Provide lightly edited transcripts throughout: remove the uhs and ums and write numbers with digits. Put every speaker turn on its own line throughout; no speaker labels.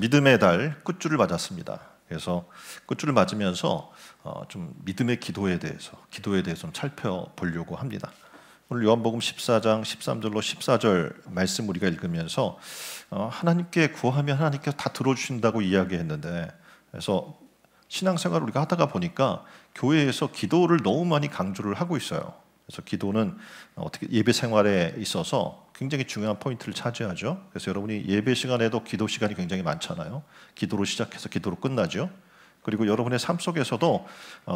믿음의 달 끝줄을 맞았습니다. 그래서 끝줄을 맞으면서 좀 믿음의 기도에 대해서 좀 살펴보려고 합니다. 오늘 요한복음 14장 13절로 14절 말씀 우리가 읽으면서 하나님께 구하면 하나님께서 다 들어주신다고 이야기했는데, 그래서 신앙생활을 우리가 하다가 보니까 교회에서 기도를 너무 많이 강조를 하고 있어요. 그래서 기도는 어떻게 예배 생활에 있어서 굉장히 중요한 포인트를 차지하죠. 그래서 여러분이 예배 시간에도 기도 시간이 굉장히 많잖아요. 기도로 시작해서 기도로 끝나죠. 그리고 여러분의 삶 속에서도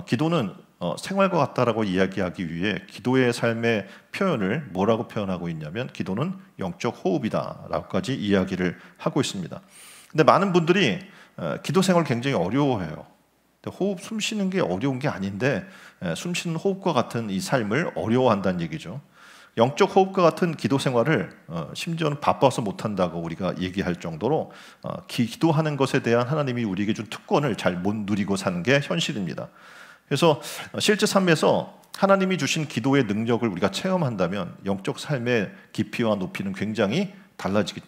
기도는 생활과 같다라고 이야기하기 위해 기도의 삶의 표현을 뭐라고 표현하고 있냐면 기도는 영적 호흡이다라고까지 이야기를 하고 있습니다. 근데 많은 분들이 기도 생활을 굉장히 어려워해요. 호흡, 숨 쉬는 게 어려운 게 아닌데 숨 쉬는 호흡과 같은 이 삶을 어려워한다는 얘기죠. 영적 호흡과 같은 기도 생활을 심지어는 바빠서 못한다고 우리가 얘기할 정도로 기도하는 것에 대한 하나님이 우리에게 준 특권을 잘 못 누리고 사는 게 현실입니다. 그래서 실제 삶에서 하나님이 주신 기도의 능력을 우리가 체험한다면 영적 삶의 깊이와 높이는 굉장히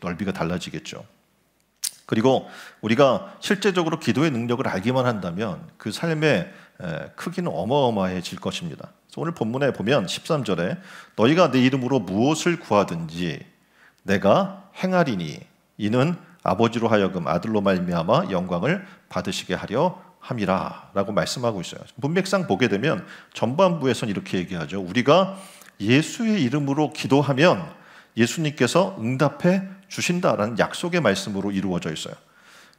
넓이가 달라지겠죠. 그리고 우리가 실제적으로 기도의 능력을 알기만 한다면 그 삶의 크기는 어마어마해질 것입니다. 그래서 오늘 본문에 보면 13절에 너희가 내 이름으로 무엇을 구하든지 내가 행하리니 이는 아버지로 하여금 아들로 말미암아 영광을 받으시게 하려 함이라 라고 말씀하고 있어요. 문맥상 보게 되면 전반부에서는 이렇게 얘기하죠. 우리가 예수의 이름으로 기도하면 예수님께서 응답해 주신다라는 약속의 말씀으로 이루어져 있어요.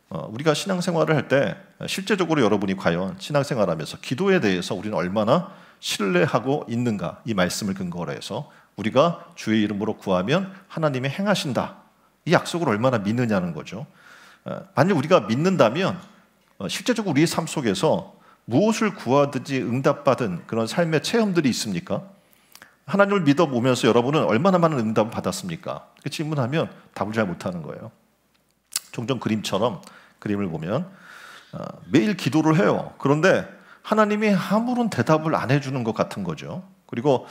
우리가 신앙생활을 할 때 실제적으로 여러분이 과연 신앙생활하면서 기도에 대해서 우리는 얼마나 신뢰하고 있는가, 이 말씀을 근거로 해서 우리가 주의 이름으로 구하면 하나님이 행하신다, 이 약속을 얼마나 믿느냐는 거죠. 만약 우리가 믿는다면 실제적으로 우리의 삶 속에서 무엇을 구하든지 응답받은 그런 삶의 체험들이 있습니까? 하나님을 믿어보면서 여러분은 얼마나 많은 응답을 받았습니까? 그 질문하면 답을 잘 못하는 거예요. 종종 그림을 보면 매일 기도를 해요. 그런데 하나님이 아무런 대답을 안 해주는 것 같은 거죠. 그리고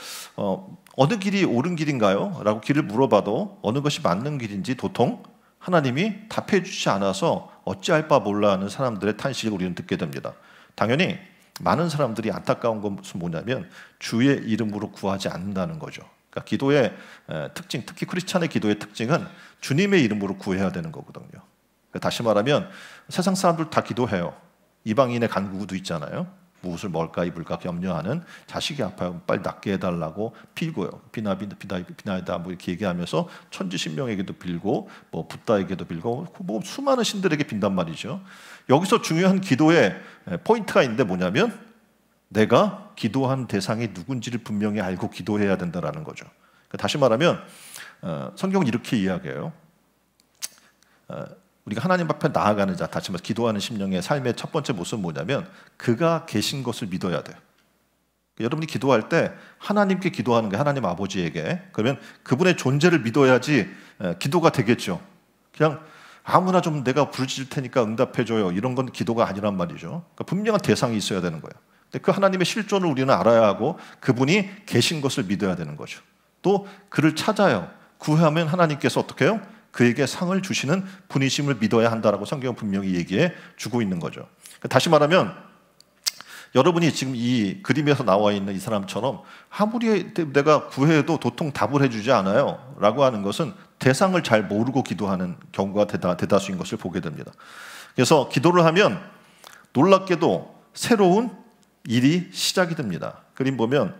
어느 길이 옳은 길인가요? 라고 길을 물어봐도 어느 것이 맞는 길인지 도통 하나님이 답해 주지 않아서 어찌할 바 몰라 하는 사람들의 탄식을 우리는 듣게 됩니다. 당연히 많은 사람들이 안타까운 것은 뭐냐면 주의 이름으로 구하지 않는다는 거죠. 그러니까 기도의 특징, 특히 크리스찬의 기도의 특징은 주님의 이름으로 구해야 되는 거거든요. 그러니까 다시 말하면 세상 사람들 다 기도해요. 이방인의 간구도 있잖아요. 무엇을 먹을까 입을까 염려하는, 자식이 아파요 빨리 낫게 해달라고 빌고요. 비나이다 뭐 이렇게 얘기하면서 천지신명에게도 빌고 뭐 붓다에게도 빌고 뭐 수많은 신들에게 빈단 말이죠. 여기서 중요한 기도의 포인트가 있는데 뭐냐면 내가 기도한 대상이 누군지를 분명히 알고 기도해야 된다는 거죠. 그러니까 다시 말하면 성경은 이렇게 이야기해요. 우리가 하나님 앞에 나아가는 자, 다시 말해서 기도하는 심령의 삶의 첫 번째 모습은 뭐냐면 그가 계신 것을 믿어야 돼요. 여러분이 기도할 때 하나님께 기도하는 게 하나님 아버지에게, 그러면 그분의 존재를 믿어야지 기도가 되겠죠. 그냥 아무나 좀 내가 부르짖을 테니까 응답해줘요, 이런 건 기도가 아니란 말이죠. 그러니까 분명한 대상이 있어야 되는 거예요. 근데 그 하나님의 실존을 우리는 알아야 하고 그분이 계신 것을 믿어야 되는 거죠. 또 그를 찾아요. 구하면 하나님께서 어떻게 해요? 그에게 상을 주시는 분이심을 믿어야 한다라고 성경은 분명히 얘기해 주고 있는 거죠. 다시 말하면 여러분이 지금 이 그림에서 나와 있는 이 사람처럼 아무리 내가 구해도 도통 답을 해주지 않아요 라고 하는 것은 대상을 잘 모르고 기도하는 경우가 대다수인 것을 보게 됩니다. 그래서 기도를 하면 놀랍게도 새로운 일이 시작이 됩니다. 그림 보면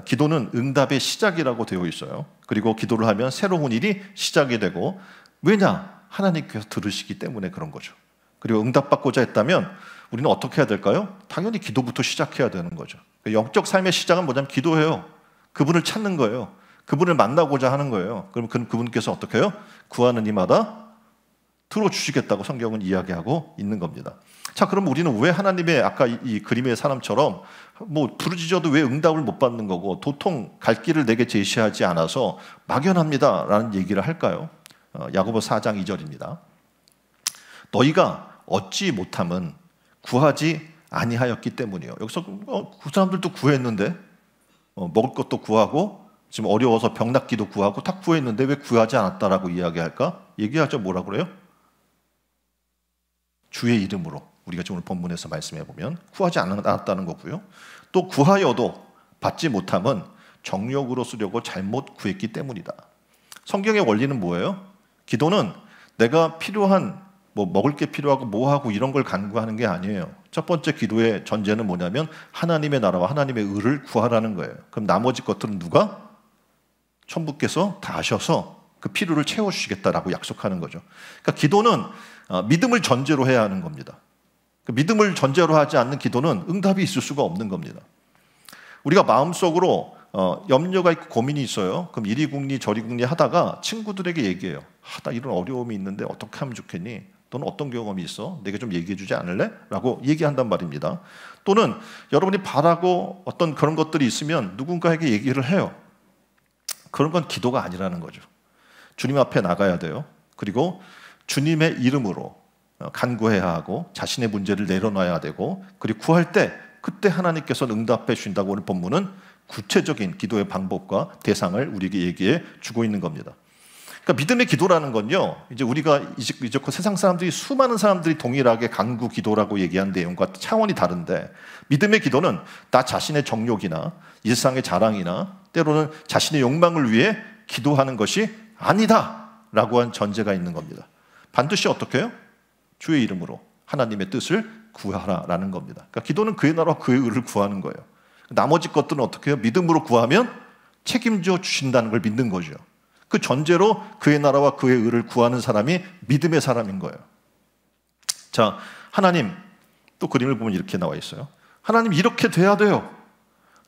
기도는 응답의 시작이라고 되어 있어요. 그리고 기도를 하면 새로운 일이 시작이 되고, 왜냐? 하나님께서 들으시기 때문에 그런 거죠. 그리고 응답받고자 했다면 우리는 어떻게 해야 될까요? 당연히 기도부터 시작해야 되는 거죠. 영적 삶의 시작은 뭐냐면 기도해요. 그분을 찾는 거예요. 그분을 만나고자 하는 거예요. 그럼 그분께서 어떻게 해요? 구하는 이마다 들어주시겠다고 성경은 이야기하고 있는 겁니다. 자, 그럼 우리는 왜 하나님의 아까 이 그림의 사람처럼 뭐 부르짖어도 왜 응답을 못 받는 거고 도통 갈 길을 내게 제시하지 않아서 막연합니다라는 얘기를 할까요? 야고보 4장 2절입니다. 너희가 얻지 못함은 구하지 아니하였기 때문이에요. 여기서 그 사람들도 구했는데 먹을 것도 구하고 지금 어려워서 병 낫기도 구하고 다 구했는데 왜 구하지 않았다라고 이야기할까? 얘기하죠. 뭐라 그래요? 주의 이름으로 우리가 지금 오늘 본문에서 말씀해 보면 구하지 않았다는 거고요. 또 구하여도 받지 못함은 정욕으로 쓰려고 잘못 구했기 때문이다. 성경의 원리는 뭐예요? 기도는 내가 필요한 먹을 게 필요하고 뭐하고 이런 걸 간구하는 게 아니에요. 첫 번째 기도의 전제는 뭐냐면 하나님의 나라와 하나님의 의를 구하라는 거예요. 그럼 나머지 것들은 누가? 천부께서 다 하셔서 그 필요를 채워주시겠다라고 약속하는 거죠. 그러니까 기도는 믿음을 전제로 해야 하는 겁니다. 믿음을 전제로 하지 않는 기도는 응답이 있을 수가 없는 겁니다. 우리가 마음속으로 염려가 있고 고민이 있어요. 그럼 이리 궁리 저리 궁리 하다가 친구들에게 얘기해요. 나 이런 어려움이 있는데 어떻게 하면 좋겠니? 너는 어떤 경험이 있어? 내가 좀 얘기해 주지 않을래? 라고 얘기한단 말입니다. 또는 여러분이 바라고 어떤 그런 것들이 있으면 누군가에게 얘기를 해요. 그런 건 기도가 아니라는 거죠. 주님 앞에 나가야 돼요. 그리고 주님의 이름으로 간구해야 하고 자신의 문제를 내려놔야 되고, 그리고 구할 때 그때 하나님께서 응답해 주신다고 오늘 본문은 구체적인 기도의 방법과 대상을 우리에게 얘기해 주고 있는 겁니다. 그러니까 믿음의 기도라는 건요, 이제 우리가 이제껏 세상 사람들이 수많은 사람들이 동일하게 간구 기도라고 얘기한 내용과 차원이 다른데, 믿음의 기도는 나 자신의 정욕이나 이 세상의 자랑이나 때로는 자신의 욕망을 위해 기도하는 것이 아니다라고 한 전제가 있는 겁니다. 반드시 어떻게 해요? 주의 이름으로 하나님의 뜻을 구하라라는 겁니다. 그러니까 기도는 그의 나라와 그의 의를 구하는 거예요. 나머지 것들은 어떻게 해요? 믿음으로 구하면 책임져 주신다는 걸 믿는 거죠. 그 전제로 그의 나라와 그의 의를 구하는 사람이 믿음의 사람인 거예요. 자, 하나님, 또 그림을 보면 이렇게 나와 있어요. 하나님, 이렇게 돼야 돼요.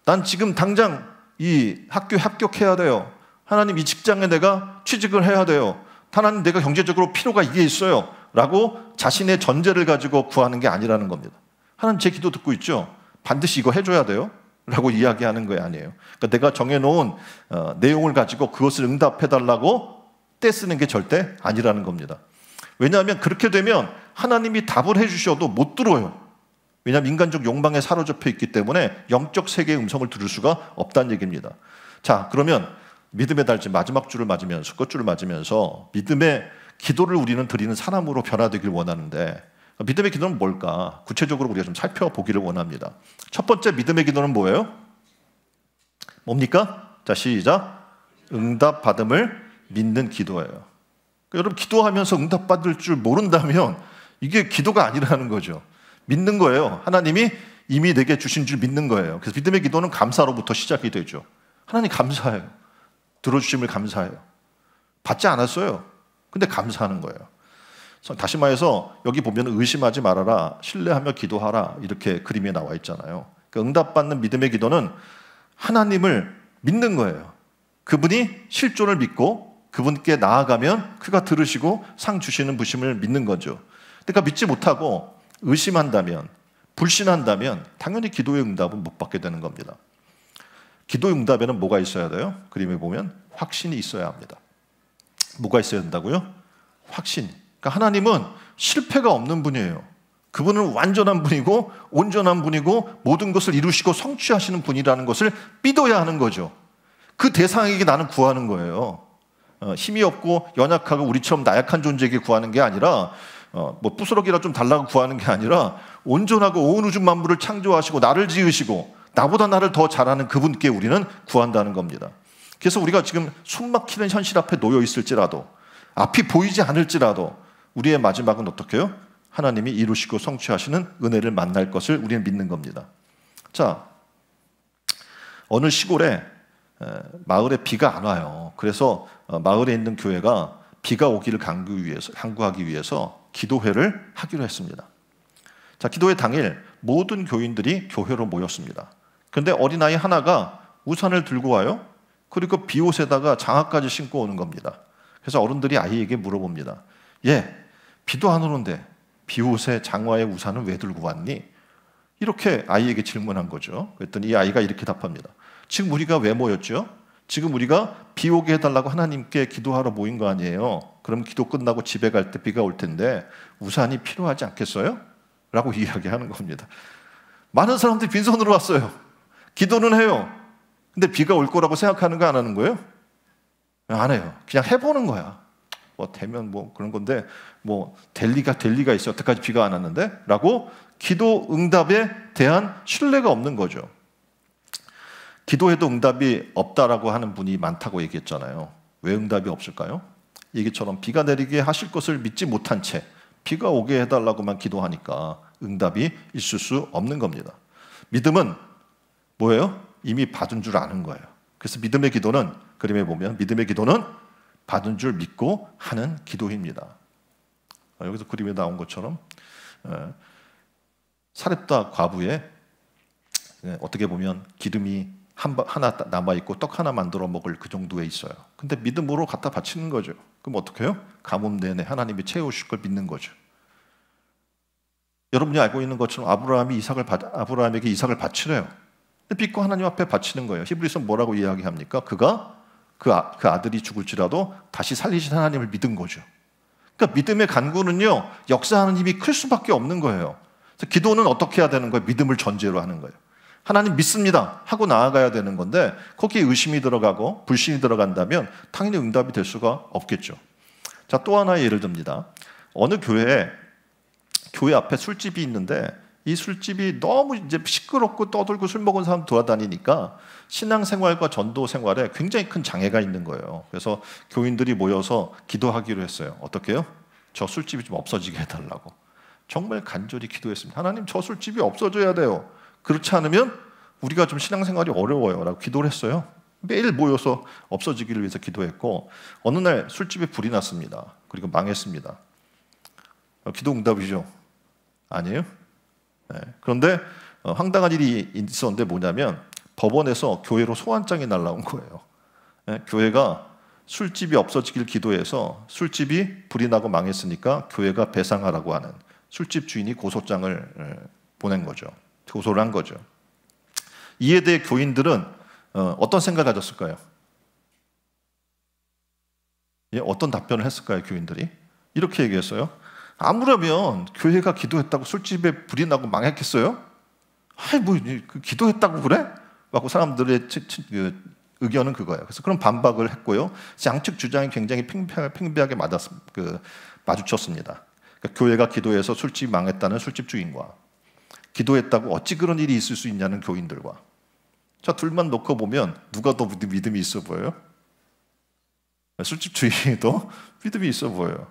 난 지금 당장 이 학교에 합격해야 돼요. 하나님, 이 직장에 내가 취직을 해야 돼요. 하나님, 내가 경제적으로 필요가 이게 있어요. 라고 자신의 전제를 가지고 구하는 게 아니라는 겁니다. 하나님, 제 기도 듣고 있죠? 반드시 이거 해줘야 돼요. 라고 이야기하는 거 아니에요. 그러니까 내가 정해놓은 내용을 가지고 그것을 응답해달라고 떼쓰는 게 절대 아니라는 겁니다. 왜냐하면 그렇게 되면 하나님이 답을 해주셔도 못 들어요. 왜냐하면 인간적 욕망에 사로잡혀 있기 때문에 영적 세계의 음성을 들을 수가 없다는 얘기입니다. 자, 그러면 믿음의 달지 마지막 줄을 맞으면서, 끝줄을 맞으면서 믿음의 기도를 우리는 드리는 사람으로 변화되길 원하는데, 믿음의 기도는 뭘까? 구체적으로 우리가 좀 살펴보기를 원합니다. 첫 번째 믿음의 기도는 뭐예요? 뭡니까? 자, 시작. 응답받음을 믿는 기도예요. 그러니까 여러분, 기도하면서 응답받을 줄 모른다면 이게 기도가 아니라는 거죠. 믿는 거예요. 하나님이 이미 내게 주신 줄 믿는 거예요. 그래서 믿음의 기도는 감사로부터 시작이 되죠. 하나님 감사해요. 들어주심을 감사해요. 받지 않았어요. 근데 감사하는 거예요. 다시 말해서 여기 보면 의심하지 말아라, 신뢰하며 기도하라, 이렇게 그림에 나와 있잖아요. 그러니까 응답받는 믿음의 기도는 하나님을 믿는 거예요. 그분이 실존을 믿고 그분께 나아가면 그가 들으시고 상 주시는 부심을 믿는 거죠. 그러니까 믿지 못하고 의심한다면, 불신한다면 당연히 기도의 응답은 못 받게 되는 겁니다. 기도의 응답에는 뭐가 있어야 돼요? 그림에 보면 확신이 있어야 합니다. 뭐가 있어야 된다고요? 확신. 그러니까 하나님은 실패가 없는 분이에요. 그분은 완전한 분이고 온전한 분이고 모든 것을 이루시고 성취하시는 분이라는 것을 믿어야 하는 거죠. 그 대상에게 나는 구하는 거예요. 힘이 없고 연약하고 우리처럼 나약한 존재에게 구하는 게 아니라 부스러기라 좀 달라고 구하는 게 아니라 온전하고 온 우주 만물을 창조하시고 나를 지으시고 나보다 나를 더 잘하는 그분께 우리는 구한다는 겁니다. 그래서 우리가 지금 숨막히는 현실 앞에 놓여 있을지라도, 앞이 보이지 않을지라도 우리의 마지막은 어떻게 해요? 하나님이 이루시고 성취하시는 은혜를 만날 것을 우리는 믿는 겁니다. 자, 어느 시골에 마을에 비가 안 와요. 그래서 마을에 있는 교회가 비가 오기를 간구하기 위해서 기도회를 하기로 했습니다. 자, 기도회 당일 모든 교인들이 교회로 모였습니다. 그런데 어린아이 하나가 우산을 들고 와요. 그리고 비옷에다가 장화까지 신고 오는 겁니다. 그래서 어른들이 아이에게 물어봅니다. 얘, 비도 안 오는데 비옷에 장화에 우산을 왜 들고 왔니? 이렇게 아이에게 질문한 거죠. 그랬더니 이 아이가 이렇게 답합니다. 지금 우리가 왜 모였죠? 지금 우리가 비 오게 해달라고 하나님께 기도하러 모인 거 아니에요? 그럼 기도 끝나고 집에 갈 때 비가 올 텐데 우산이 필요하지 않겠어요? 라고 이야기하는 겁니다. 많은 사람들이 빈손으로 왔어요. 기도는 해요. 근데 비가 올 거라고 생각하는 거 안 하는 거예요? 안 해요. 그냥 해보는 거야. 뭐 되면 뭐 그런 건데 뭐 될 리가 있어. 여태까지 비가 안 왔는데? 라고 기도 응답에 대한 신뢰가 없는 거죠. 기도해도 응답이 없다라고 하는 분이 많다고 얘기했잖아요. 왜 응답이 없을까요? 얘기처럼 비가 내리게 하실 것을 믿지 못한 채 비가 오게 해달라고만 기도하니까 응답이 있을 수 없는 겁니다. 믿음은 뭐예요? 이미 받은 줄 아는 거예요. 그래서 믿음의 기도는, 그림에 보면 믿음의 기도는 받은 줄 믿고 하는 기도입니다. 여기서 그림에 나온 것처럼 사렙다 과부의 어떻게 보면 기름이 하나 남아있고 떡 하나 만들어 먹을 그 정도에 있어요. 근데 믿음으로 갖다 바치는 거죠. 그럼 어떻게 해요? 가뭄 내내 하나님이 채우실 걸 믿는 거죠. 여러분이 알고 있는 것처럼 아브라함에게 이삭을 바치래요. 믿고 하나님 앞에 바치는 거예요. 히브리서 뭐라고 이야기합니까? 그가 그 아들이 죽을지라도 다시 살리신 하나님을 믿은 거죠. 그러니까 믿음의 간구는요, 역사하는 힘이 클 수밖에 없는 거예요. 그래서 기도는 어떻게 해야 되는 거예요? 믿음을 전제로 하는 거예요. 하나님 믿습니다 하고 나아가야 되는 건데 거기에 의심이 들어가고 불신이 들어간다면 당연히 응답이 될 수가 없겠죠. 자, 또 하나의 예를 듭니다. 어느 교회 앞에 술집이 있는데 이 술집이 너무 이제 시끄럽고 떠들고 술 먹은 사람 돌아다니니까 신앙생활과 전도생활에 굉장히 큰 장애가 있는 거예요. 그래서 교인들이 모여서 기도하기로 했어요. 어떻게 해요? 저 술집이 좀 없어지게 해달라고. 정말 간절히 기도했습니다. 하나님, 저 술집이 없어져야 돼요. 그렇지 않으면 우리가 좀 신앙생활이 어려워요 라고 기도를 했어요. 매일 모여서 없어지기를 위해서 기도했고 어느 날 술집에 불이 났습니다. 그리고 망했습니다. 기도 응답이죠? 아니에요? 네. 그런데 황당한 일이 있었는데 뭐냐면 법원에서 교회로 소환장이 날라온 거예요. 네. 교회가 술집이 없어지길 기도해서 술집이 불이 나고 망했으니까 교회가 배상하라고 하는 술집 주인이 고소장을 보낸 거죠. 고소를 한 거죠. 이에 대해 교인들은 어떤 생각을 가졌을까요? 예, 어떤 답변을 했을까요? 교인들이 이렇게 얘기했어요. 아무라면 교회가 기도했다고 술집에 불이 나고 망했겠어요? 아이 뭐 기도했다고 그래? 라고 사람들의 의견은 그거예요. 그래서 그런 반박을 했고요. 양측 주장이 굉장히 팽배하게 마주쳤습니다. 그러니까 교회가 기도해서 술집이 망했다는 술집 주인과 기도했다고 어찌 그런 일이 있을 수 있냐는 교인들과. 자, 둘만 놓고 보면 누가 더 믿음이 있어 보여요? 술집 주인이 더 믿음이 있어 보여요.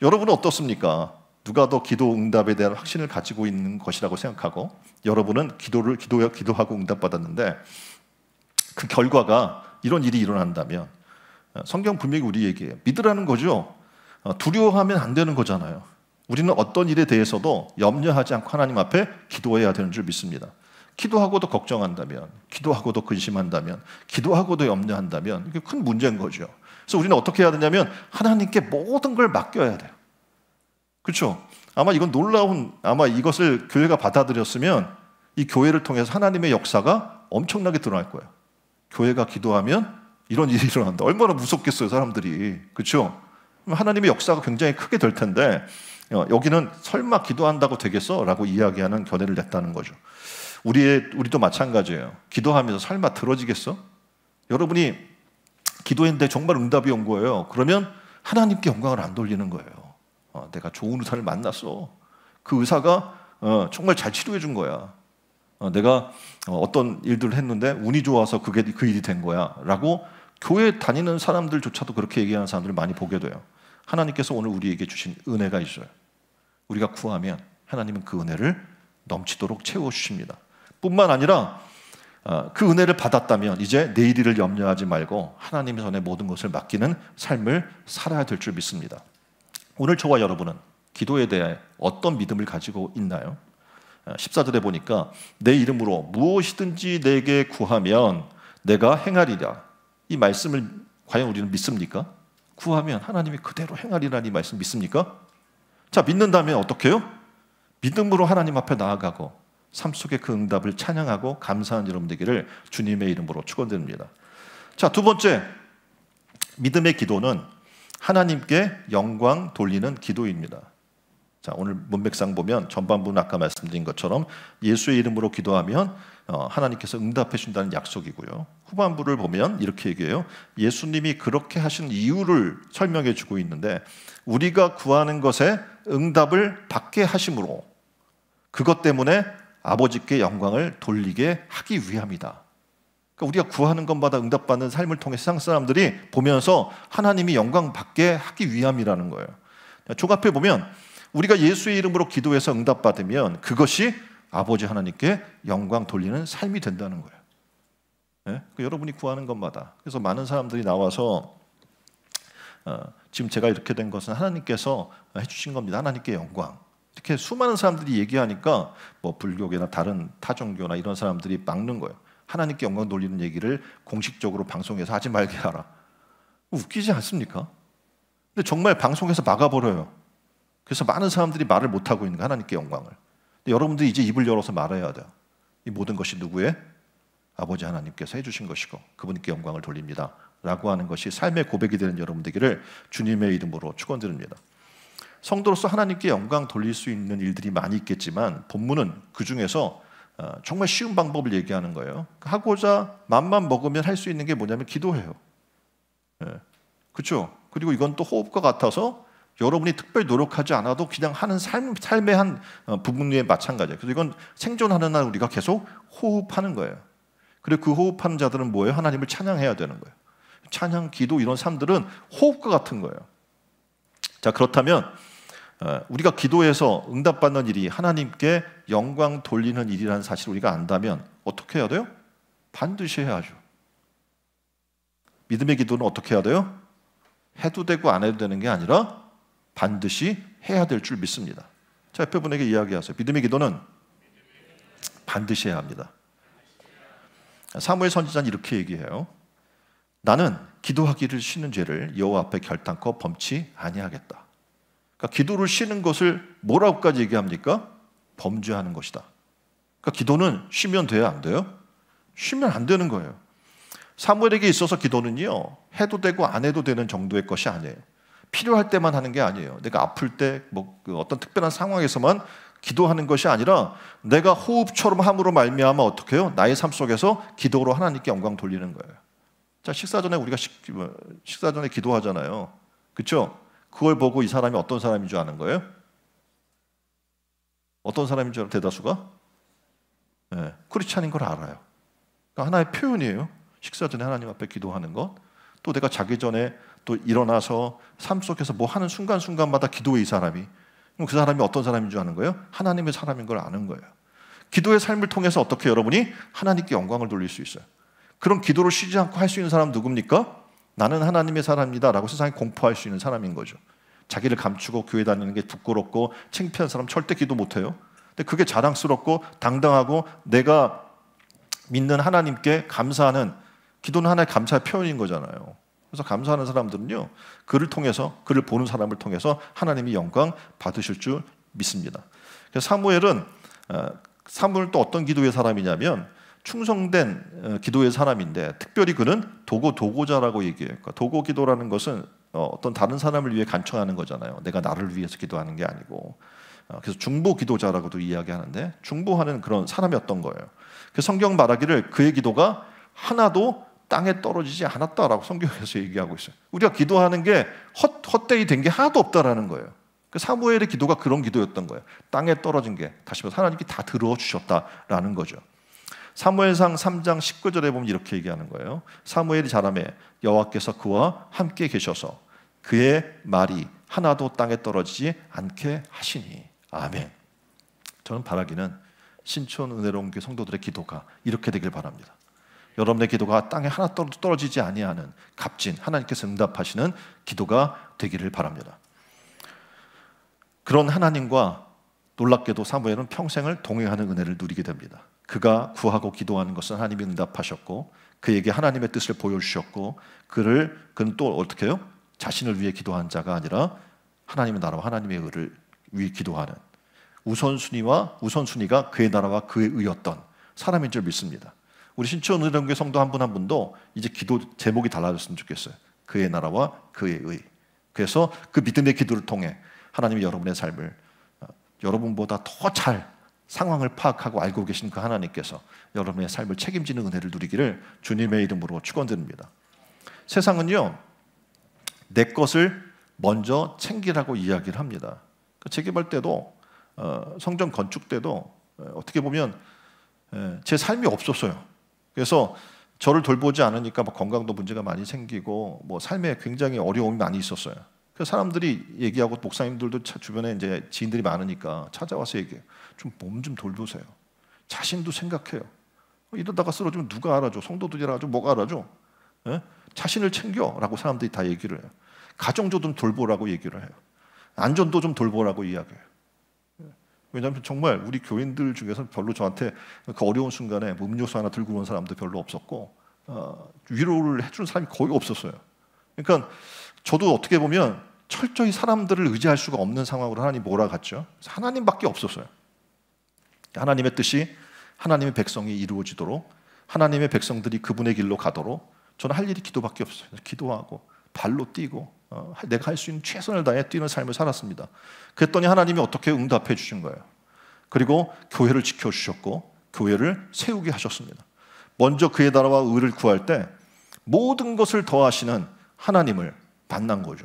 여러분은 어떻습니까? 누가 더 기도 응답에 대한 확신을 가지고 있는 것이라고 생각하고 여러분은 기도하고 응답받았는데 그 결과가 이런 일이 일어난다면 성경 분명히 우리에게 믿으라는 거죠. 두려워하면 안 되는 거잖아요. 우리는 어떤 일에 대해서도 염려하지 않고 하나님 앞에 기도해야 되는 줄 믿습니다. 기도하고도 걱정한다면, 기도하고도 근심한다면, 기도하고도 염려한다면 이게 큰 문제인 거죠. 그래서 우리는 어떻게 해야 되냐면 하나님께 모든 걸 맡겨야 돼요. 그렇죠? 아마 이것을 교회가 받아들였으면 이 교회를 통해서 하나님의 역사가 엄청나게 드러날 거예요. 교회가 기도하면 이런 일이 일어난다. 얼마나 무섭겠어요, 사람들이. 그렇죠? 하나님의 역사가 굉장히 크게 될 텐데 여기는 설마 기도한다고 되겠어? 라고 이야기하는 견해를 냈다는 거죠. 우리도 마찬가지예요. 기도하면서 설마 들어지겠어? 여러분이 기도했는데 정말 응답이 온 거예요. 그러면 하나님께 영광을 안 돌리는 거예요. 내가 좋은 의사를 만났어. 그 의사가 정말 잘 치료해 준 거야. 내가 어떤 일들을 했는데 운이 좋아서 그 일이 된 거야 라고 교회 다니는 사람들조차도 그렇게 얘기하는 사람들을 많이 보게 돼요. 하나님께서 오늘 우리에게 주신 은혜가 있어요. 우리가 구하면 하나님은 그 은혜를 넘치도록 채워주십니다. 뿐만 아니라 그 은혜를 받았다면 이제 내일을 염려하지 말고 하나님의 손에 모든 것을 맡기는 삶을 살아야 될 줄 믿습니다. 오늘 저와 여러분은 기도에 대해 어떤 믿음을 가지고 있나요? 14절에 보니까 내 이름으로 무엇이든지 내게 구하면 내가 행하리라. 이 말씀을 과연 우리는 믿습니까? 구하면 하나님이 그대로 행하리라는 이 말씀 믿습니까? 자, 믿는다면 어떻게 해요? 믿음으로 하나님 앞에 나아가고 삶 속에 그 응답을 찬양하고 감사한 여러분 되기를 주님의 이름으로 축원드립니다. 자, 두 번째, 믿음의 기도는 하나님께 영광 돌리는 기도입니다. 자, 오늘 문맥상 보면 전반부는 아까 말씀드린 것처럼 예수의 이름으로 기도하면 하나님께서 응답해 준다는 약속이고요. 후반부를 보면 이렇게 얘기해요. 예수님이 그렇게 하신 이유를 설명해 주고 있는데 우리가 구하는 것에 응답을 받게 하심으로 그것 때문에 아버지께 영광을 돌리게 하기 위함이다. 그러니까 우리가 구하는 것마다 응답받는 삶을 통해 세상 사람들이 보면서 하나님이 영광 받게 하기 위함이라는 거예요. 조각해 보면 우리가 예수의 이름으로 기도해서 응답받으면 그것이 아버지 하나님께 영광 돌리는 삶이 된다는 거예요. 네? 여러분이 구하는 것마다. 그래서 많은 사람들이 나와서 지금 제가 이렇게 된 것은 하나님께서 해주신 겁니다. 하나님께 영광. 이렇게 수많은 사람들이 얘기하니까 뭐 불교계나 다른 타종교나 이런 사람들이 막는 거예요. 하나님께 영광 돌리는 얘기를 공식적으로 방송에서 하지 말게 하라. 웃기지 않습니까? 근데 정말 방송에서 막아버려요. 그래서 많은 사람들이 말을 못하고 있는 거예요. 하나님께 영광을. 근데 여러분들이 이제 입을 열어서 말해야 돼요. 이 모든 것이 누구의? 아버지 하나님께서 해주신 것이고 그분께 영광을 돌립니다 라고 하는 것이 삶의 고백이 되는 여러분 되기를 주님의 이름으로 축원드립니다. 성도로서 하나님께 영광 돌릴 수 있는 일들이 많이 있겠지만 본문은 그 중에서 정말 쉬운 방법을 얘기하는 거예요. 하고자 마음만 먹으면 할 수 있는 게 뭐냐면 기도해요. 그렇죠? 그리고 이건 또 호흡과 같아서 여러분이 특별히 노력하지 않아도 그냥 하는 삶의 한 부분에 마찬가지예요. 그래서 이건 생존하는 날 우리가 계속 호흡하는 거예요. 그리고 그 호흡하는 자들은 뭐예요? 하나님을 찬양해야 되는 거예요. 찬양, 기도 이런 삶들은 호흡과 같은 거예요. 자, 그렇다면 우리가 기도해서 응답받는 일이 하나님께 영광 돌리는 일이라는 사실을 우리가 안다면 어떻게 해야 돼요? 반드시 해야죠. 믿음의 기도는 어떻게 해야 돼요? 해도 되고 안 해도 되는 게 아니라 반드시 해야 될 줄 믿습니다. 자, 옆에 분에게 이야기하세요. 믿음의 기도는 반드시 해야 합니다. 사무엘 선지자는 이렇게 얘기해요. 나는 기도하기를 쉬는 죄를 여호와 앞에 결단코 범치 아니하겠다. 그러니까 기도를 쉬는 것을 뭐라고까지 얘기합니까? 범죄하는 것이다. 그러니까 기도는 쉬면 돼야 안 돼요? 쉬면 안 되는 거예요. 사무엘에게 있어서 기도는요, 해도 되고 안 해도 되는 정도의 것이 아니에요. 필요할 때만 하는 게 아니에요. 내가 아플 때, 그 어떤 특별한 상황에서만 기도하는 것이 아니라 내가 호흡처럼 함으로 말미암아 어떻게 해요? 나의 삶 속에서 기도로 하나님께 영광 돌리는 거예요. 자, 식사 전에 우리가 식사 전에 기도하잖아요. 그렇죠? 그걸 보고 이 사람이 어떤 사람인 줄 아는 거예요? 어떤 사람인 줄 알아요? 대다수가? 네, 크리스찬인 걸 알아요. 그러니까 하나의 표현이에요. 식사 전에 하나님 앞에 기도하는 것. 또 내가 자기 전에 또 일어나서 삶 속에서 뭐 하는 순간순간마다 기도해 이 사람이. 그럼 그 사람이 어떤 사람인 줄 아는 거예요? 하나님의 사람인 걸 아는 거예요. 기도의 삶을 통해서 어떻게 여러분이 하나님께 영광을 돌릴 수 있어요? 그런 기도를 쉬지 않고 할 수 있는 사람 누굽니까? 나는 하나님의 사람이다 라고 세상에 공포할 수 있는 사람인 거죠. 자기를 감추고 교회 다니는 게 부끄럽고 창피한 사람 절대 기도 못해요. 근데 그게 자랑스럽고 당당하고 내가 믿는 하나님께 감사하는, 기도는 하나의 감사의 표현인 거잖아요. 그래서 감사하는 사람들은요, 그를 통해서, 그를 보는 사람을 통해서 하나님이 영광 받으실 줄 믿습니다. 그래서 사무엘 또 어떤 기도의 사람이냐면 충성된 기도의 사람인데, 특별히 그는 도고자라고 얘기해요. 그러니까 도고 기도라는 것은 어떤 다른 사람을 위해 간청하는 거잖아요. 내가 나를 위해서 기도하는 게 아니고. 그래서 중보 기도자라고도 이야기하는데, 중보하는 그런 사람이었던 거예요. 그 성경 말하기를 그의 기도가 하나도 땅에 떨어지지 않았다라고 성경에서 얘기하고 있어요. 우리가 기도하는 게 헛되이 된 게 하나도 없다라는 거예요. 그 사무엘의 기도가 그런 기도였던 거예요. 땅에 떨어진 게, 다시 말해서 하나님께 다 들어주셨다라는 거죠. 사무엘상 3장 19절에 보면 이렇게 얘기하는 거예요. 사무엘이 자라매 여호와께서 그와 함께 계셔서 그의 말이 하나도 땅에 떨어지지 않게 하시니. 아멘. 저는 바라기는 신촌 은혜로운 교회 성도들의 기도가 이렇게 되길 바랍니다. 여러분의 기도가 땅에 하나도 떨어지지 아니하는 값진 하나님께서 응답하시는 기도가 되기를 바랍니다. 그런 하나님과 놀랍게도 사무엘은 평생을 동행하는 은혜를 누리게 됩니다. 그가 구하고 기도하는 것은 하나님이 응답하셨고 그에게 하나님의 뜻을 보여주셨고 그는 또 어떻게 해요? 자신을 위해 기도한 자가 아니라 하나님의 나라와 하나님의 의를 위해 기도하는 우선순위가 그의 나라와 그의 의였던 사람인 줄 믿습니다. 우리 신촌 은혜로운 교회 성도 한 분 한 분도 이제 기도 제목이 달라졌으면 좋겠어요. 그의 나라와 그의 의. 그래서 그 믿음의 기도를 통해 하나님이 여러분의 삶을 여러분보다 더 잘 상황을 파악하고 알고 계신 그 하나님께서 여러분의 삶을 책임지는 은혜를 누리기를 주님의 이름으로 축원드립니다. 세상은요, 내 것을 먼저 챙기라고 이야기를 합니다. 재개발 때도 성전 건축 때도 어떻게 보면 제 삶이 없었어요. 그래서 저를 돌보지 않으니까 건강도 문제가 많이 생기고 삶에 굉장히 어려움이 많이 있었어요. 그래서 사람들이 얘기하고 목사님들도 주변에 이제 지인들이 많으니까 찾아와서 얘기해요. 좀 몸 좀 돌보세요. 자신도 생각해요. 이러다가 쓰러지면 누가 알아줘? 성도들이 알아줘? 뭐가 알아줘? 자신을 챙겨라고 사람들이 다 얘기를 해요. 가정도 좀 돌보라고 얘기를 해요. 안전도 좀 돌보라고 이야기해요. 왜냐하면 정말 우리 교인들 중에서 별로 저한테 그 어려운 순간에 음료수 하나 들고 온 사람도 별로 없었고 위로를 해주는 사람이 거의 없었어요. 그러니까 저도 어떻게 보면 철저히 사람들을 의지할 수가 없는 상황으로 하나님 몰아갔죠. 하나님밖에 없었어요. 하나님의 뜻이 하나님의 백성이 이루어지도록, 하나님의 백성들이 그분의 길로 가도록 저는 할 일이 기도밖에 없어요. 기도하고 발로 뛰고 내가 할 수 있는 최선을 다해 뛰는 삶을 살았습니다. 그랬더니 하나님이 어떻게 응답해 주신 거예요. 그리고 교회를 지켜주셨고 교회를 세우게 하셨습니다. 먼저 그의 나라와 의를 구할 때 모든 것을 더하시는 하나님을 만난 거죠.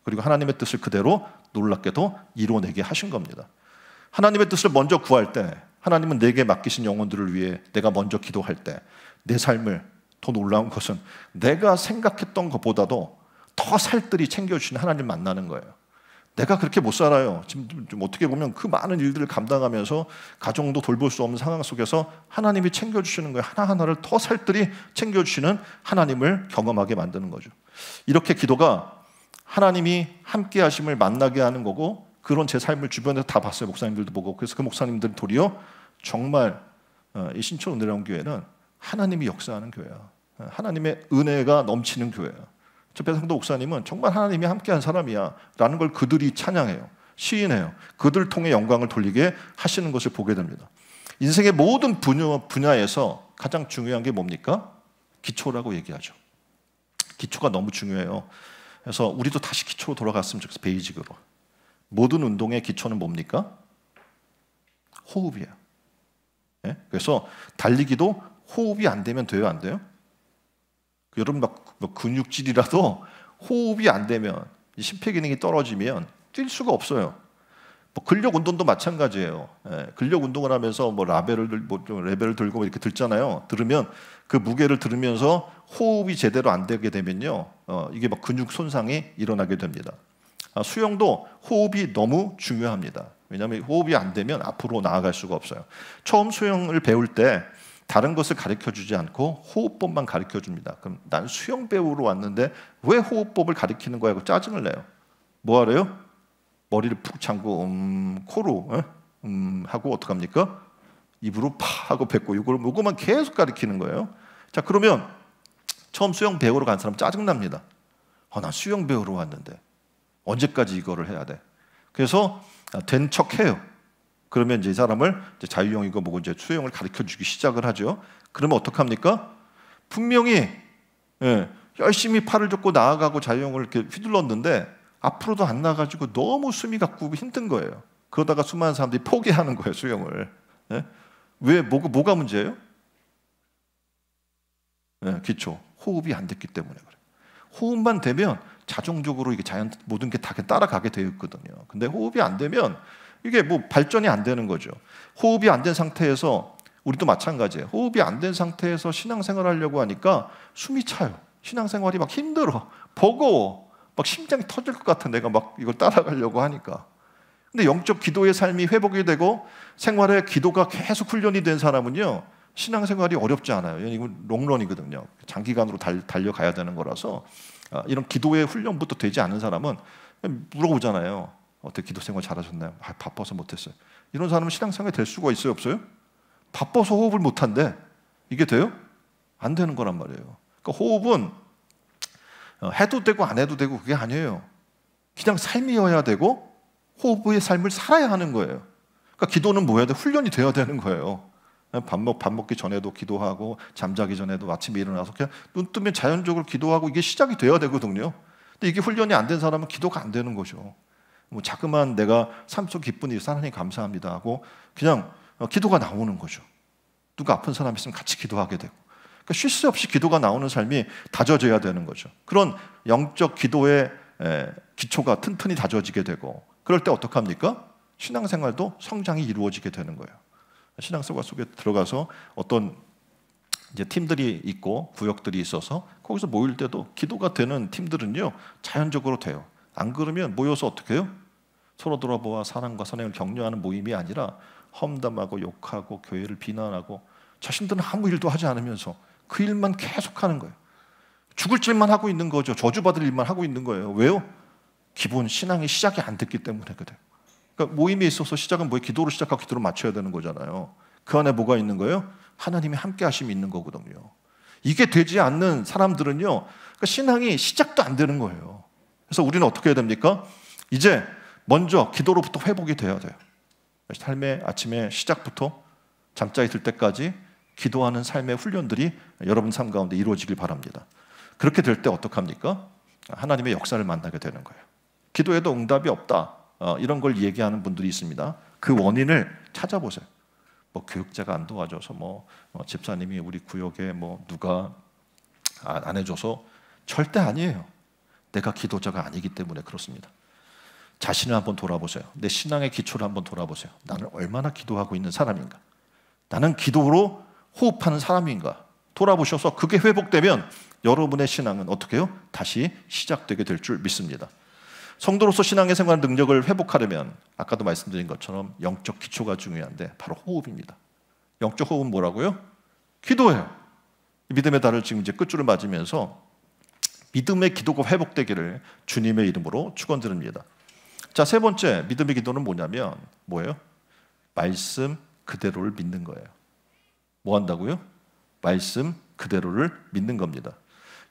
그리고 하나님의 뜻을 그대로 놀랍게도 이뤄내게 하신 겁니다. 하나님의 뜻을 먼저 구할 때 하나님은 내게 맡기신 영혼들을 위해 내가 먼저 기도할 때 내 삶을, 더 놀라운 것은 내가 생각했던 것보다도 더 살뜰히 챙겨주시는 하나님 만나는 거예요. 내가 그렇게 못 살아요. 지금 좀 어떻게 보면 그 많은 일들을 감당하면서 가정도 돌볼 수 없는 상황 속에서 하나님이 챙겨주시는 거예요. 하나하나를 더 살뜰히 챙겨주시는 하나님을 경험하게 만드는 거죠. 이렇게 기도가 하나님이 함께 하심을 만나게 하는 거고, 그런 제 삶을 주변에서 다 봤어요. 목사님들도 보고. 그래서 그 목사님들은 도리어 정말 이 신촌 은혜로운 교회는 하나님이 역사하는 교회야. 하나님의 은혜가 넘치는 교회야. 저 배상도 목사님은 정말 하나님이 함께한 사람이야 라는 걸 그들이 찬양해요. 시인해요. 그들 통해 영광을 돌리게 하시는 것을 보게 됩니다. 인생의 모든 분야에서 가장 중요한 게 뭡니까? 기초라고 얘기하죠. 기초가 너무 중요해요. 그래서 우리도 다시 기초로 돌아갔으면 좋겠어요. 베이직으로. 모든 운동의 기초는 뭡니까? 호흡이에요. 네? 그래서 달리기도 호흡이 안 되면 돼요, 안 돼요? 여러분 막 근육질이라도 호흡이 안 되면, 심폐기능이 떨어지면 뛸 수가 없어요. 근력 운동도 마찬가지예요. 근력 운동을 하면서 레벨을 들고 이렇게 들잖아요. 들으면 그 무게를 들으면서 호흡이 제대로 안 되게 되면요, 이게 근육 손상이 일어나게 됩니다. 수영도 호흡이 너무 중요합니다. 왜냐하면 호흡이 안 되면 앞으로 나아갈 수가 없어요. 처음 수영을 배울 때 다른 것을 가르쳐주지 않고 호흡법만 가르쳐줍니다. 그럼 난 수영 배우러 왔는데 왜 호흡법을 가르치는 거야? 하고 짜증을 내요. 뭐 하래요? 머리를 푹 잠고 코로 하고 어떡합니까? 입으로 파 하고 뱉고 이거만 계속 가르치는 거예요. 자, 그러면 처음 수영 배우러 간 사람 짜증납니다. 난 수영 배우러 왔는데 언제까지 이거를 해야 돼? 그래서 된 척해요. 그러면 이제 이 사람을 이제 자유형이고 뭐고 이제 수영을 가르쳐주기 시작을 하죠. 그러면 어떡합니까? 분명히 열심히 팔을 젓고 나아가고 자유형을 이렇게 휘둘렀는데 앞으로도 안 나가지고 너무 숨이 가쁘고 힘든 거예요. 그러다가 수많은 사람들이 포기하는 거예요, 수영을. 왜? 뭐가 문제예요? 기초. 호흡이 안 됐기 때문에 그래요. 호흡만 되면 자동적으로 이게 모든 게 다 따라가게 되어 있거든요. 근데 호흡이 안 되면 이게 발전이 안 되는 거죠. 호흡이 안 된 상태에서 우리도 마찬가지예요. 호흡이 안 된 상태에서 신앙생활 하려고 하니까 숨이 차요. 신앙생활이 막 힘들어. 버거워. 막 심장이 터질 것 같아. 내가 막 이걸 따라가려고 하니까. 근데 영적 기도의 삶이 회복이 되고 생활에 기도가 계속 훈련이 된 사람은요, 신앙생활이 어렵지 않아요. 이건 롱런이거든요. 장기간으로 달려가야 되는 거라서 이런 기도의 훈련부터 되지 않은 사람은 물어보잖아요. 어떻게 기도 생활 잘하셨나요? 바빠서 못했어요. 이런 사람은 신앙생활이 될 수가 있어요, 없어요? 바빠서 호흡을 못한대. 이게 돼요? 안 되는 거란 말이에요. 그러니까 호흡은 해도 되고 안 해도 되고 그게 아니에요. 그냥 삶이어야 되고 호흡의 삶을 살아야 하는 거예요. 그러니까 기도는 뭐 해야 돼? 훈련이 돼야 되는 거예요. 밥 먹기 전에도 기도하고 잠자기 전에도 아침에 일어나서 그냥 눈 뜨면 자연적으로 기도하고 이게 시작이 돼야 되거든요. 근데 이게 훈련이 안 된 사람은 기도가 안 되는 거죠. 뭐 자그마한 내가 삶 속 기쁜 일 하나님 감사합니다 하고 그냥 기도가 나오는 거죠. 누가 아픈 사람 있으면 같이 기도하게 되고, 그러니까 쉴 새 없이 기도가 나오는 삶이 다져져야 되는 거죠. 그런 영적 기도의 기초가 튼튼히 다져지게 되고, 그럴 때 어떡합니까? 신앙생활도 성장이 이루어지게 되는 거예요. 신앙생활 속에 들어가서 어떤 이제 팀들이 있고 구역들이 있어서 거기서 모일 때도 기도가 되는 팀들은요 자연적으로 돼요. 안 그러면 모여서 어떻게 해요? 서로 돌아보아 사랑과 선행을 격려하는 모임이 아니라 험담하고 욕하고 교회를 비난하고 자신들은 아무 일도 하지 않으면서 그 일만 계속하는 거예요. 죽을 짓만 하고 있는 거죠. 저주받을 일만 하고 있는 거예요. 왜요? 기본 신앙이 시작이 안 됐기 때문에 그래요. 그러니까 모임에 있어서 시작은 뭐예요? 기도로 시작하고 기도로 맞춰야 되는 거잖아요. 그 안에 뭐가 있는 거예요? 하나님의 함께 하심이 있는 거거든요. 이게 되지 않는 사람들은요, 그러니까 신앙이 시작도 안 되는 거예요. 그래서 우리는 어떻게 해야 됩니까? 이제 먼저 기도로부터 회복이 돼야 돼요. 삶의 아침에 시작부터 잠자리 들 때까지 기도하는 삶의 훈련들이 여러분 삶 가운데 이루어지길 바랍니다. 그렇게 될 때 어떡합니까? 하나님의 역사를 만나게 되는 거예요. 기도에도 응답이 없다, 이런 걸 얘기하는 분들이 있습니다. 그 원인을 찾아보세요. 뭐 교육자가 안 도와줘서, 집사님이 우리 구역에 누가 안 해줘서, 절대 아니에요. 내가 기도자가 아니기 때문에 그렇습니다. 자신을 한번 돌아보세요. 내 신앙의 기초를 한번 돌아보세요. 나는 얼마나 기도하고 있는 사람인가? 나는 기도로 호흡하는 사람인가? 돌아보셔서 그게 회복되면 여러분의 신앙은 어떻게 해요? 다시 시작되게 될 줄 믿습니다. 성도로서 신앙의 생활 능력을 회복하려면 아까도 말씀드린 것처럼 영적 기초가 중요한데 바로 호흡입니다. 영적 호흡은 뭐라고요? 기도예요. 믿음의 달을 지금 이제 끝줄을 맞으면서 믿음의 기도가 회복되기를 주님의 이름으로 축원드립니다. 자, 세 번째 믿음의 기도는 뭐냐면 뭐예요? 말씀 그대로를 믿는 거예요. 뭐 한다고요? 말씀 그대로를 믿는 겁니다.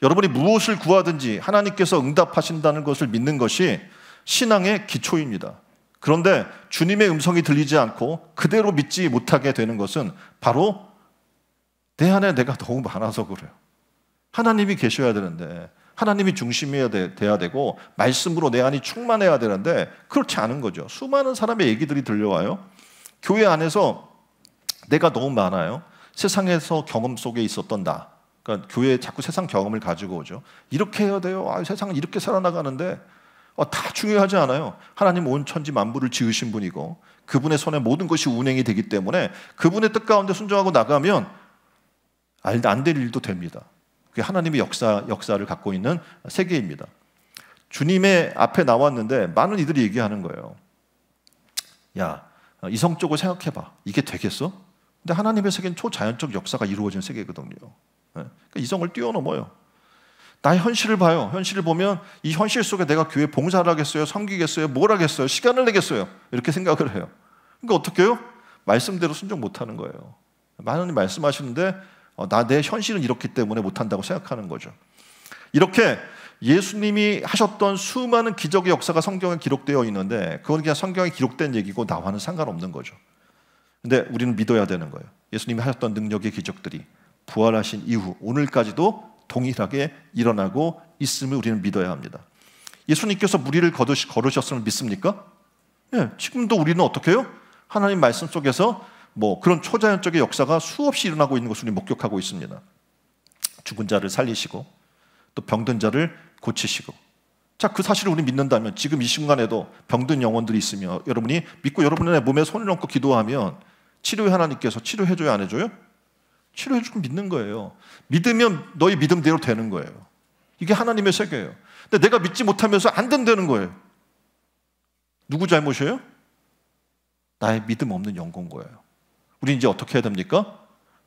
여러분이 무엇을 구하든지 하나님께서 응답하신다는 것을 믿는 것이 신앙의 기초입니다. 그런데 주님의 음성이 들리지 않고 그대로 믿지 못하게 되는 것은 바로 내 안에 내가 너무 많아서 그래요. 하나님이 계셔야 되는데, 하나님이 중심이어야 돼야 되고 말씀으로 내 안이 충만해야 되는데 그렇지 않은 거죠. 수많은 사람의 얘기들이 들려와요. 교회 안에서 내가 너무 많아요. 세상에서 경험 속에 있었던 나, 그러니까 교회에 자꾸 세상 경험을 가지고 오죠. 이렇게 해야 돼요. 세상은 이렇게 살아나가는데 다 중요하지 않아요. 하나님 온 천지 만물을 지으신 분이고 그분의 손에 모든 것이 운행이 되기 때문에 그분의 뜻 가운데 순종하고 나가면 안 될 일도 됩니다. 그게 하나님의 역사를 갖고 있는 세계입니다. 주님의 앞에 나왔는데 많은 이들이 얘기하는 거예요. 야, 이성적으로 생각해봐. 이게 되겠어? 근데 하나님의 세계는 초자연적 역사가 이루어진 세계거든요. 그러니까 이성을 뛰어넘어요. 나의 현실을 봐요. 현실을 보면 이 현실 속에 내가 교회 봉사를 하겠어요? 섬기겠어요? 뭘 하겠어요? 시간을 내겠어요? 이렇게 생각을 해요. 그러니까 어떻게 해요? 말씀대로 순종 못하는 거예요. 하나님 말씀하시는데 내 현실은 이렇기 때문에 못한다고 생각하는 거죠. 이렇게 예수님이 하셨던 수많은 기적의 역사가 성경에 기록되어 있는데 그건 그냥 성경에 기록된 얘기고 나와는 상관없는 거죠. 근데 우리는 믿어야 되는 거예요. 예수님이 하셨던 능력의 기적들이 부활하신 이후 오늘까지도 동일하게 일어나고 있음을 우리는 믿어야 합니다. 예수님께서 무리를 걸으셨음을 믿습니까? 네, 지금도 우리는 어떻게 해요? 하나님 말씀 속에서 그런 초자연적인 역사가 수없이 일어나고 있는 것을 우리 목격하고 있습니다. 죽은 자를 살리시고 또 병든 자를 고치시고, 자, 그 사실을 우리 믿는다면 지금 이 순간에도 병든 영혼들이 있으며 여러분이 믿고 여러분의 몸에 손을 얹고 기도하면 치료의 하나님께서 치료해줘요, 안 해줘요? 치료해주고 믿는 거예요. 믿으면 너희 믿음대로 되는 거예요. 이게 하나님의 세계예요. 근데 내가 믿지 못하면서 안 된다는 거예요. 누구 잘못이에요? 나의 믿음 없는 영혼 거예요. 우리 이제 어떻게 해야 됩니까?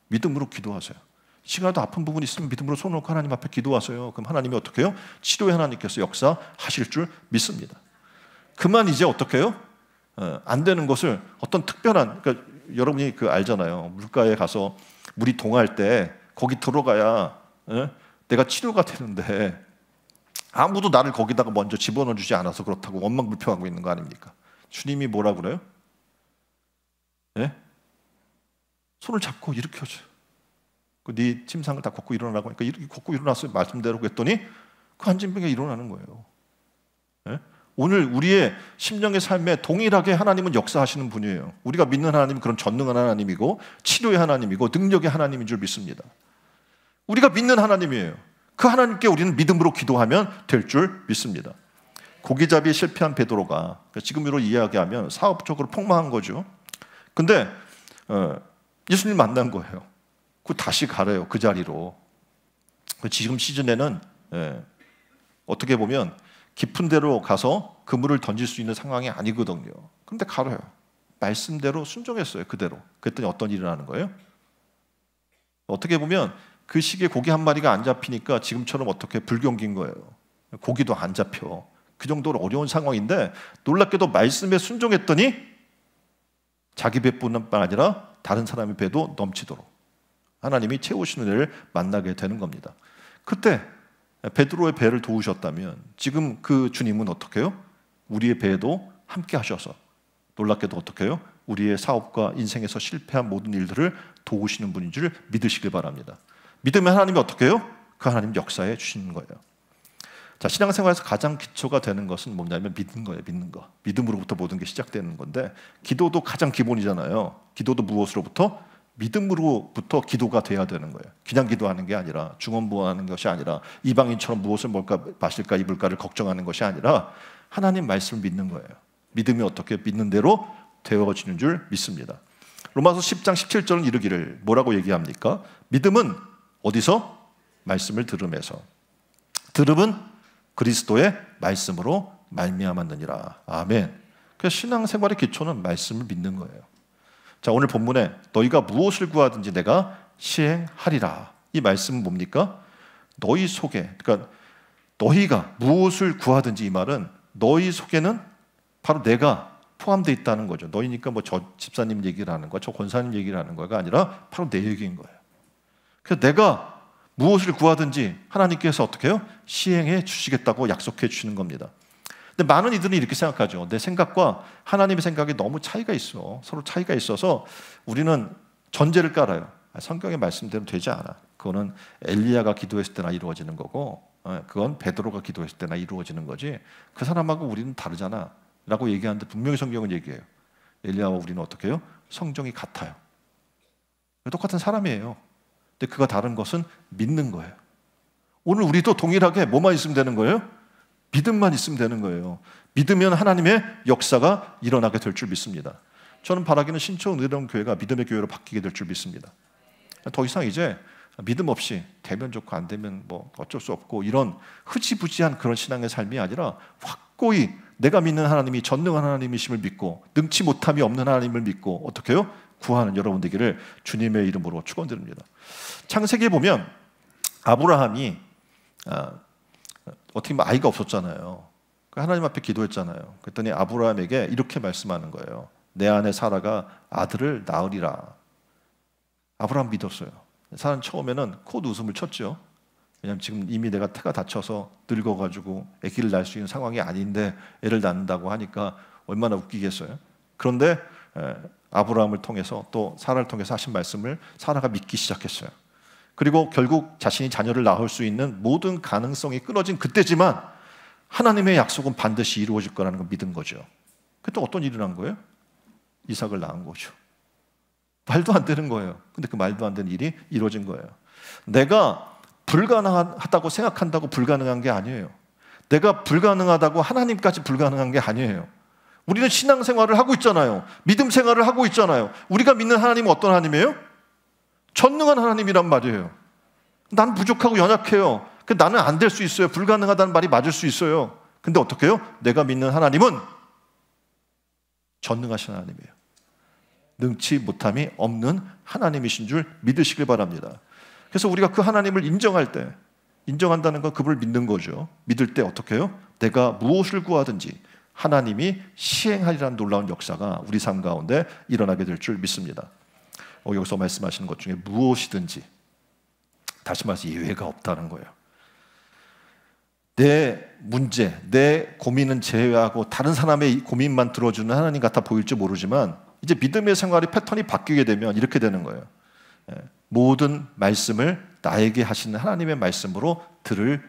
믿음으로 기도하세요. 시간도 아픈 부분이 있으면 믿음으로 손을 놓고 하나님 앞에 기도하세요. 그럼 하나님이 어떻게 해요? 치료의 하나님께서 역사하실 줄 믿습니다. 그만 이제 어떻게 해요? 안 되는 것을 어떤 특별한, 그러니까 여러분이 알잖아요. 물가에 가서 물이 동할 때 거기 들어가야 내가 치료가 되는데 아무도 나를 거기다가 먼저 집어넣어 주지 않아서 그렇다고 원망불평하고 있는 거 아닙니까? 주님이 뭐라 그래요? 손을 잡고 일으켜줘요. 네 침상을 다 걷고 일어나라고 하니까 이렇게 걷고 일어났어요. 말씀대로 했더니 그 한진병이 일어나는 거예요. 오늘 우리의 심령의 삶에 동일하게 하나님은 역사하시는 분이에요. 우리가 믿는 하나님은 그런 전능한 하나님이고 치료의 하나님이고 능력의 하나님인 줄 믿습니다. 우리가 믿는 하나님이에요. 그 하나님께 우리는 믿음으로 기도하면 될 줄 믿습니다. 고기잡이에 실패한 베드로가 지금으로 이야기하면 사업적으로 폭망한 거죠. 근데 예수님 만난 거예요. 그 다시 가래요. 그 자리로. 지금 시즌에는 어떻게 보면 깊은 데로 가서 그물을 던질 수 있는 상황이 아니거든요. 그런데 가래요. 말씀대로 순종했어요. 그대로. 그랬더니 어떤 일이 나는 거예요? 어떻게 보면 그 시기에 고기 한 마리가 안 잡히니까 지금처럼 어떻게 불경기인 거예요. 고기도 안 잡혀. 그 정도로 어려운 상황인데 놀랍게도 말씀에 순종했더니 자기 배뿐만 아니라 다른 사람의 배도 넘치도록 하나님이 채우시는 일을 만나게 되는 겁니다. 그때 베드로의 배를 도우셨다면 지금 그 주님은 어떻게 해요? 우리의 배도 함께 하셔서 놀랍게도 어떻게 해요? 우리의 사업과 인생에서 실패한 모든 일들을 도우시는 분인 줄 믿으시길 바랍니다. 믿으면 하나님이 어떻게 해요? 그 하나님 역사해 주시는 거예요. 자, 신앙생활에서 가장 기초가 되는 것은 뭐냐면 믿는 거예요. 믿는 거. 믿음으로부터 모든 게 시작되는 건데 기도도 가장 기본이잖아요. 기도도 무엇으로부터? 믿음으로부터 기도가 돼야 되는 거예요. 그냥 기도하는 게 아니라 중언부언하는 것이 아니라 이방인처럼 무엇을 먹을까 마실까 입을까를 걱정하는 것이 아니라 하나님 말씀을 믿는 거예요. 믿음이 어떻게 믿는 대로 되어지는 줄 믿습니다. 로마서 10장 17절은 이르기를 뭐라고 얘기합니까? 믿음은 어디서? 말씀을 들음에서. 들음은 그리스도의 말씀으로 말미암았느니라. 아멘. 그래서 신앙생활의 기초는 말씀을 믿는 거예요. 자, 오늘 본문에 너희가 무엇을 구하든지 내가 시행하리라. 이 말씀은 뭡니까? 너희 속에, 그러니까 너희가 무엇을 구하든지 이 말은 너희 속에는 바로 내가 포함되어 있다는 거죠. 너희니까 뭐 저 집사님 얘기를 하는 거야, 저 권사님 얘기를 하는 거가 아니라 바로 내 얘기인 거예요. 그래서 내가 무엇을 구하든지 하나님께서 어떻게 해요? 시행해 주시겠다고 약속해 주시는 겁니다. 근데 많은 이들은 이렇게 생각하죠. 내 생각과 하나님의 생각이 너무 차이가 있어. 서로 차이가 있어서 우리는 전제를 깔아요. 성경의 말씀대로 되지 않아. 그거는 엘리야가 기도했을 때나 이루어지는 거고 그건 베드로가 기도했을 때나 이루어지는 거지 그 사람하고 우리는 다르잖아 라고 얘기하는데 분명히 성경은 얘기해요. 엘리야와 우리는 어떻게 해요? 성정이 같아요. 똑같은 사람이에요. 근데 그가 다른 것은 믿는 거예요. 오늘 우리도 동일하게 뭐만 있으면 되는 거예요? 믿음만 있으면 되는 거예요. 믿으면 하나님의 역사가 일어나게 될 줄 믿습니다. 저는 바라기는 신촌 의령 교회가 믿음의 교회로 바뀌게 될 줄 믿습니다. 더 이상 이제 믿음 없이 되면 좋고 안 되면 뭐 어쩔 수 없고 이런 흐지부지한 그런 신앙의 삶이 아니라 확고히 내가 믿는 하나님이 전능한 하나님이심을 믿고 능치 못함이 없는 하나님을 믿고 어떻게 해요? 구하는 여러분 되기를 주님의 이름으로 축원드립니다. 창세기에 보면 아브라함이 어떻게 보면 아이가 없었잖아요. 하나님 앞에 기도했잖아요. 그랬더니 아브라함에게 이렇게 말씀하는 거예요. 내 아내 사라가 아들을 낳으리라. 아브라함 믿었어요. 사람 처음에는 콧 웃음을 쳤죠. 왜냐하면 지금 이미 내가 태가 다쳐서 늙어가지고 아기를 낳을 수 있는 상황이 아닌데 애를 낳는다고 하니까 얼마나 웃기겠어요. 그런데 아브라함을 통해서 또 사라를 통해서 하신 말씀을 사라가 믿기 시작했어요. 그리고 결국 자신이 자녀를 낳을 수 있는 모든 가능성이 끊어진 그때지만 하나님의 약속은 반드시 이루어질 거라는 걸 믿은 거죠. 그때 어떤 일이 난 거예요? 이삭을 낳은 거죠. 말도 안 되는 거예요. 근데 그 말도 안 되는 일이 이루어진 거예요. 내가 불가능하다고 생각한다고 불가능한 게 아니에요. 내가 불가능하다고 하나님까지 불가능한 게 아니에요. 우리는 신앙생활을 하고 있잖아요. 믿음 생활을 하고 있잖아요. 우리가 믿는 하나님은 어떤 하나님이에요? 전능한 하나님이란 말이에요. 난 부족하고 연약해요. 나는 안 될 수 있어요. 불가능하다는 말이 맞을 수 있어요. 근데 어떻게 해요? 내가 믿는 하나님은 전능하신 하나님이에요. 능치 못함이 없는 하나님이신 줄 믿으시길 바랍니다. 그래서 우리가 그 하나님을 인정할 때, 인정한다는 건 그분을 믿는 거죠. 믿을 때 어떻게 해요? 내가 무엇을 구하든지 하나님이 시행하리라는 놀라운 역사가 우리 삶 가운데 일어나게 될 줄 믿습니다. 여기서 말씀하시는 것 중에 무엇이든지, 다시 말해서 예외가 없다는 거예요. 내 문제, 내 고민은 제외하고 다른 사람의 고민만 들어주는 하나님 같아 보일지 모르지만 이제 믿음의 생활의 패턴이 바뀌게 되면 이렇게 되는 거예요. 모든 말씀을 나에게 하시는 하나님의 말씀으로 들을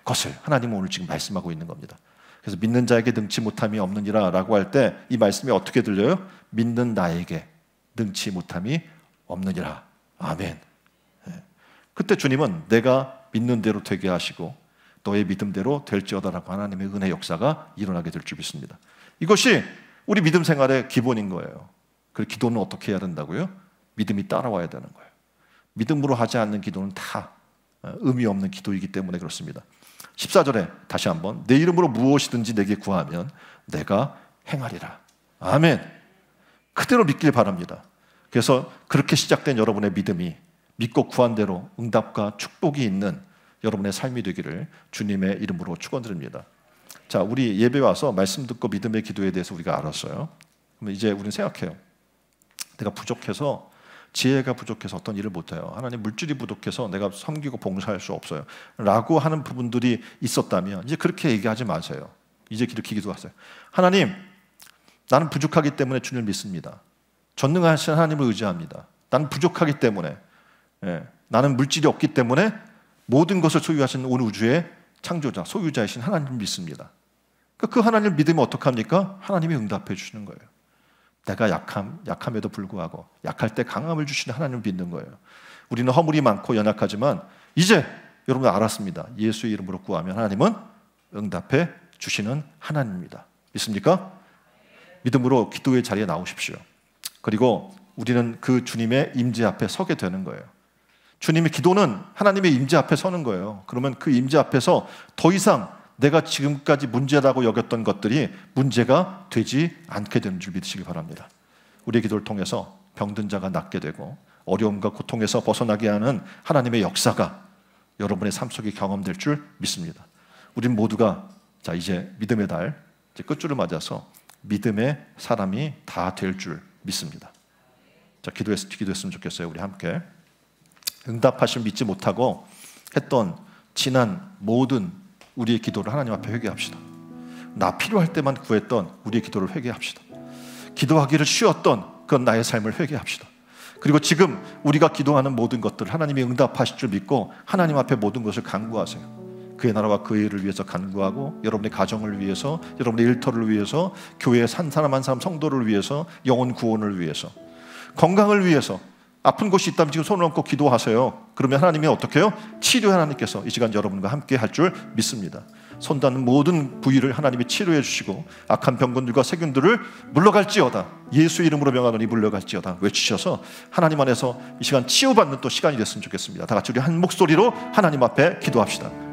것을 하나님은 오늘 지금 말씀하고 있는 겁니다. 그래서 믿는 자에게 능치 못함이 없느니라 라고 할 때 이 말씀이 어떻게 들려요? 믿는 나에게 능치 못함이 없느니라. 아멘. 그때 주님은 내가 믿는 대로 되게 하시고 너의 믿음대로 될지어다라고 하나님의 은혜 역사가 일어나게 될 줄 믿습니다. 이것이 우리 믿음 생활의 기본인 거예요. 그 기도는 어떻게 해야 된다고요? 믿음이 따라와야 되는 거예요. 믿음으로 하지 않는 기도는 다 의미 없는 기도이기 때문에 그렇습니다. 14절에 다시 한번 내 이름으로 무엇이든지 내게 구하면 내가 행하리라. 아멘. 그대로 믿길 바랍니다. 그래서 그렇게 시작된 여러분의 믿음이 믿고 구한 대로 응답과 축복이 있는 여러분의 삶이 되기를 주님의 이름으로 축원드립니다. 자, 우리 예배 와서 말씀 듣고 믿음의 기도에 대해서 우리가 알았어요. 그럼 이제 우리는 생각해요. 내가 부족해서, 지혜가 부족해서 어떤 일을 못해요. 하나님, 물질이 부족해서 내가 섬기고 봉사할 수 없어요 라고 하는 부분들이 있었다면 이제 그렇게 얘기하지 마세요. 이제 그렇게 기도하세요. 하나님, 나는 부족하기 때문에 주님을 믿습니다. 전능하신 하나님을 의지합니다. 나는 부족하기 때문에, 나는 물질이 없기 때문에 모든 것을 소유하신 온 우주의 창조자, 소유자이신 하나님을 믿습니다. 그 하나님을 믿으면 어떡합니까? 하나님이 응답해 주시는 거예요. 내가 약함에도 불구하고 약할 때 강함을 주시는 하나님을 믿는 거예요. 우리는 허물이 많고 연약하지만 이제 여러분 알았습니다. 예수의 이름으로 구하면 하나님은 응답해 주시는 하나님입니다. 믿습니까? 믿음으로 기도의 자리에 나오십시오. 그리고 우리는 그 주님의 임재 앞에 서게 되는 거예요. 주님의 기도는 하나님의 임재 앞에 서는 거예요. 그러면 그 임재 앞에서 더 이상 내가 지금까지 문제라고 여겼던 것들이 문제가 되지 않게 되는 줄 믿으시기 바랍니다. 우리의 기도를 통해서 병든 자가 낫게 되고 어려움과 고통에서 벗어나게 하는 하나님의 역사가 여러분의 삶 속에 경험될 줄 믿습니다. 우린 모두가 자 이제 믿음의 달 이제 끝줄을 맞아서 믿음의 사람이 다 될 줄 믿습니다. 자, 기도했으면 좋겠어요. 우리 함께 응답하시면 믿지 못하고 했던 지난 모든 우리의 기도를 하나님 앞에 회개합시다. 나 필요할 때만 구했던 우리의 기도를 회개합시다. 기도하기를 쉬웠던 그건 나의 삶을 회개합시다. 그리고 지금 우리가 기도하는 모든 것들 하나님이 응답하실 줄 믿고 하나님 앞에 모든 것을 간구하세요. 그의 나라와 그의 일을 위해서 간구하고 여러분의 가정을 위해서, 여러분의 일터를 위해서, 교회의 한 사람 한 사람 성도를 위해서, 영혼 구원을 위해서, 건강을 위해서 아픈 곳이 있다면 지금 손을 얹고 기도하세요. 그러면 하나님이 어떻게 해요? 치료 하나님께서 이 시간 여러분과 함께 할 줄 믿습니다. 손닿는 모든 부위를 하나님이 치료해 주시고 악한 병건들과 세균들을 물러갈지어다. 예수 이름으로 명하노니 물러갈지어다 외치셔서 하나님 안에서 이 시간 치유받는 또 시간이 됐으면 좋겠습니다. 다 같이 우리 한 목소리로 하나님 앞에 기도합시다.